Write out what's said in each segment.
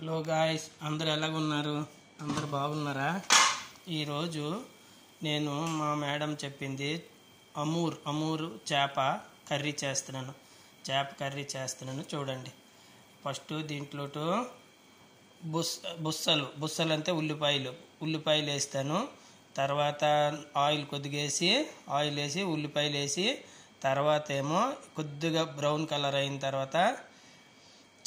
Hello guys, అందరు ఎలాగున్నారు? అందరు బాగున్నారా? ఈరోజు నేను మా మేడం చెప్పింది అమూర్ చేప కర్రీ చేస్తున్నాను. చూడండి. ఫస్ట్ దీంట్లో బుస్సలు అంటే ఉల్లిపాయలు వేస్తాను. తర్వాత ఆయిల్ కొద్దిగేసి ఉల్లిపాయలు వేసి తర్వాత ఏమో కొద్దిగా బ్రౌన్ కలర్ అయిన తర్వాత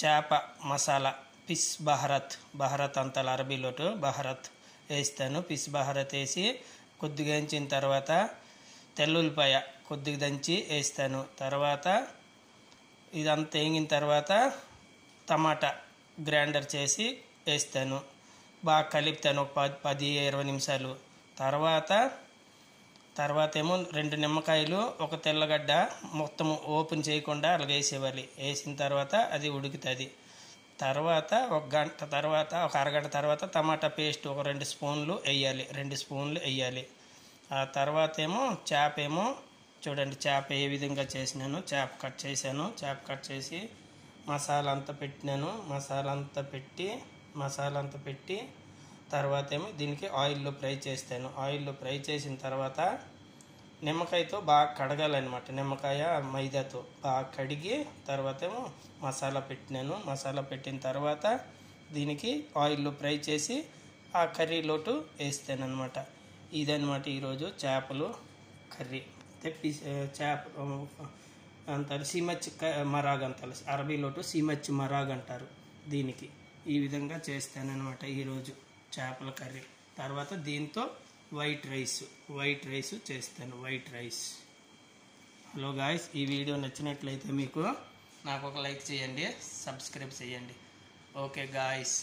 చేప మసాలా పిస్ బహరత్ అంటారు అరబీలో, బహరత్ వేస్తాను. పిస్ బహరత్ వేసి కొద్దిగా వేయించిన తర్వాత తెల్లుల్లిపాయ కొద్దిగా దంచి వేస్తాను. తర్వాత ఇదంతా వేగిన తర్వాత టమాటా గ్రైండర్ చేసి వేస్తాను. బాగా కలుపుతాను ఒక 10-20 నిమిషాలు. తర్వాత ఏమో 2 నిమ్మకాయలు, ఒక తెల్లగడ్డ మొత్తం ఓపెన్ చేయకుండా అలాగ వేసేవాలి. వేసిన తర్వాత అది ఉడుకుతుంది. తర్వాత ఒక అరగంట తర్వాత టమాటా పేస్ట్ ఒక 2 స్పూన్లు వేయాలి. ఆ తర్వాత ఏమో చేప చూడండి, చేప ఏ విధంగా చేసినాను. చేప కట్ చేసి మసాలా అంతా పెట్టినాను. మసాలా అంతా పెట్టి తర్వాత ఏమో దీనికి ఆయిల్లో ఫ్రై చేస్తాను. ఆయిల్లో ఫ్రై చేసిన తర్వాత నిమ్మకాయతో బాగా కడగాలన్నమాట. నిమ్మకాయ మైదాతో బాగా కడిగి తర్వాత ఏమో మసాలా పెట్టిన తర్వాత దీనికి ఆయిల్లో ఫ్రై చేసి ఆ కర్రీలోటు వేస్తాను అనమాట. ఇదనమాట ఈరోజు చేపలు కర్రీ. చేప అంటారు సీమచ్ మరాగ్ అంటారు, అరబీలోటు సీమచ్ మరాగ్ అంటారు. దీనికి ఈ విధంగా చేస్తానన్నమాట ఈరోజు చేపల కర్రీ. తర్వాత దీంతో వైట్ రైస్ చేస్తాను. హలో గాయ్స్, ఈ వీడియో నచ్చినట్లయితే మీకు నాకు ఒక లైక్ చేయండి, సబ్స్క్రైబ్ చేయండి. Okay guys.